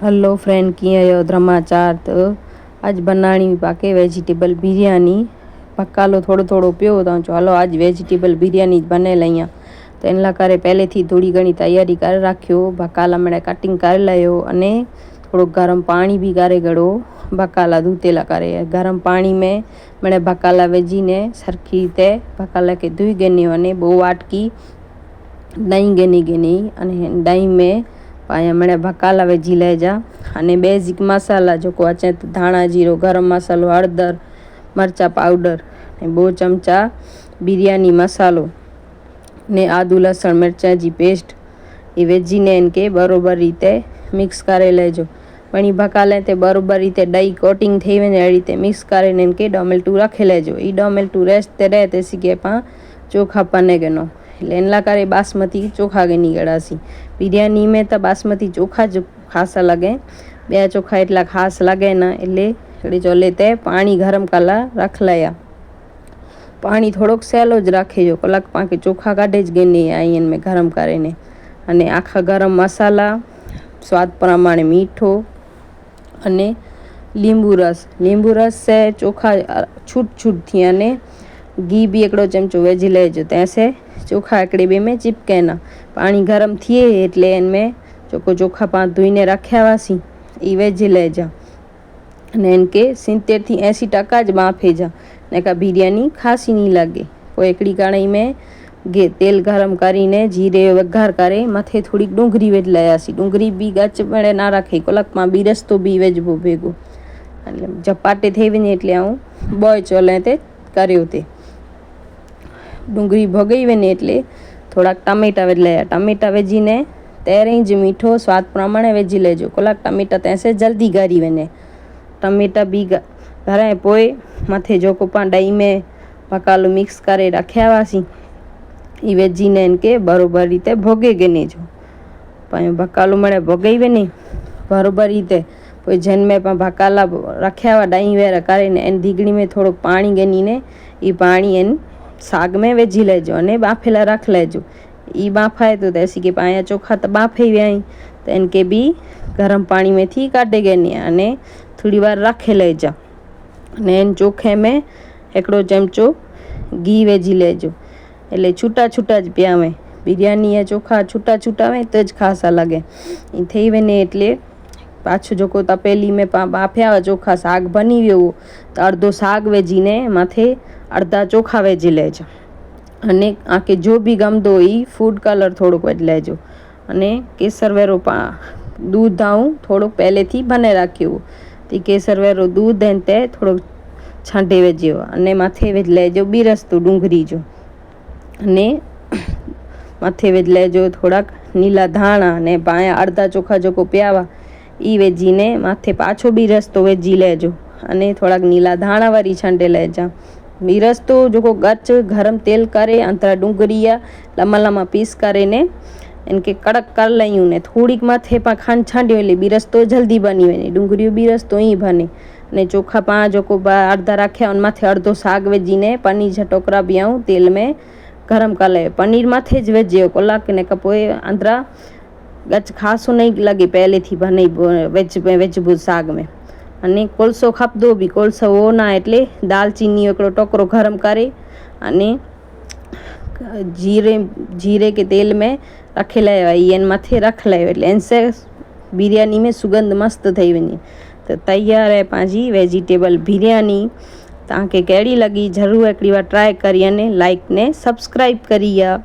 Hello friend, कीअं आहियो? धर्माचार त अॼु बनाणी पाके वेजिटेबल बिरयानी। पकालो थोड़ो थोड़ो पियो तो चलो हलो आज वेजिटेबल बिरयानी बने लईं। तो इन लाइ करे पहले थी थोड़ी घणी तैयारी करे राख्यो। बकाला मणे कटिंग कर लियो अने थोड़ो गरम पानी भी करे गड़ो बकाला धोतेला करे गरम पानी में मणे बकाला वेजीने सरखी रीते बकाला के धोई गनी अने बो वाटकी दही गेनी अने दही में पाया मणे बकाला वेजी लेजा अने बेसिक मसाला जो को अचे तो धाणा जीरो, गरम मसालो, हळदर, मरचा पाउडर ने 2 चमचा बिरयानी मसालो ने आदू लसण मिर्चा जी पेस्ट ये वेजीने इनके बरोबर रीते मिक्स करे लेजो। वणी बकाले ते बरोबर रीते दही कोटिंग थी वने रीते मिक्स करे इनके 2 मिनट रखी लेजो। ई 2 मिनट रेस्ट ते रहे तेसी के पा चोखा पने गनो लेनला करे बासमती चोखा गनी गड़ासी। बिरयानी में तो बासमती चोखा जो खासा लगे, बया चोखा एटला खास लगे ना एटले चोले ते पानी गरम कला रख लिया। पानी थोड़ोक सहेलो ज राखेजो, कलाक पाके चोखा काढे ज गनी आई में गरम करीने अने आखा गरम मसाला, स्वाद प्रमाणे मीठो अने लींबू रस से चोखा छूट थी अने घी भी 1 चमचो वेजी लेजो तैसे चोखा एकड़े बे में चिपके ना। पानी गरम थिए एटले इनमें चोको चोखा पा धोईने रख्या वासी ई वेजी लेजा अने इनके 70 થી 80% ज बाफे जा नेका बिरयानी खासी नहीं लगे। कोई एकड़ी कढ़ाई में तेल गरम करीने जीरे वघार करे मथे थोड़ी डूंगरी वेज लयासी। डूंगरी भी गच पड़े ना रखे कलाक में बी रस्तो भी वेजबो भेगो जपाटे थई वने एटले आऊं बॉय चोले ते कर्यो ते डूंगरी भोगई वने एटले थोड़ा टमेटा वेज लया। टमेटा वेजीने तेरे ज मीठो स्वाद प्रमाणे वेजी लेजो। कलाक टमेटा तैसे जल्दी गरी वने टमेटा भी घरे पोए मथे जो को पा दही में बकालो मिक्स करे रख्या वासी ई वेजीने इनके बरोबर रीते भोगे गने जो पायो बकालो मणे भोगई वने बरोबर रीते पोइ जन में पा बकाला रख्या वा दही वेरा करीने एन दीगड़ी में थोड़ो पानी गनी ने ई पानी एन साग में वेजी लेजो अने बाफेला रख लेजो। ई बाफाए तो तेसी के पाया चोखा तो बाफे व्याई तो इनके भी गरम पानी में थी काढे गनी अने थोड़ी बार रखे लेजा अने इन चोखे में 1 चमचो घी वेजी लेजो एटले छूटा छूटा ज प्यावे। बिरयानी या चोखा छूटा छूटा वे तो ज खासा लगे। ई थई वने एटले पाछो जो को तपेली में बाफ्या चोखा साग बनी वियो तो अर्धो साग वेजीने माथे अर्धा चोखा वेजी लेजो अने आके जो भी गमदो ई फूड कलर थोड़ो वेज लेजो अने केसर वेरो दूध आऊं थोड़ो पहले थी बने राख्यो ती केसर वेरो दूध एन ते थोड़ो छांटे वेजियो अने माथे वेज लेजो बी रस्तो डूंगरी जो अने माथे वेज लेजो थोड़ा नीला धाणा ने पाया अर्धा चोखा जो को प्यावा ई वेजीने माथे पाछो बी रस्तो वेजी लेजो अने थोड़ा नीला धाणा वारी छांटे लेजा। बी रस्तो जो को गच गरम तेल करे अंतरा डूंगरिया लम्बा लम्बा पीस करे ने इनके कड़क कर लयूं ने थोड़ी माथे पा खंड छांडियो एटले बी रस्तो जल्दी बनी वने डूंगरियो बी रस्तो ही बने ने चोखा पा जो को अर्धा रख्या उन माथे अर्धो साग वेजीने पनीर जा टोकरा भी आऊं तेल में गरम कर ले पनीर माथे ज वेजियो कलाक ने कपोए अंतरा गच खासो नहीं लगे पहले थी बने वेजबो साग में अने कोलसो खपदो भी कोलसो वो ना एटले दालचीनी 1 टोकरो गरम करे अने जीरे के तेल में रखे लायो एन मथे रख लायो एटले इनसे बिरयानी में सुगंध मस्त थई वनी। तो तैयार है पांजी वेजिटेबल बिरयानी। ताके केड़ी लगी जरूर एकड़ी बार ट्राई करी अने लाइक ने सब्सक्राइब करिया।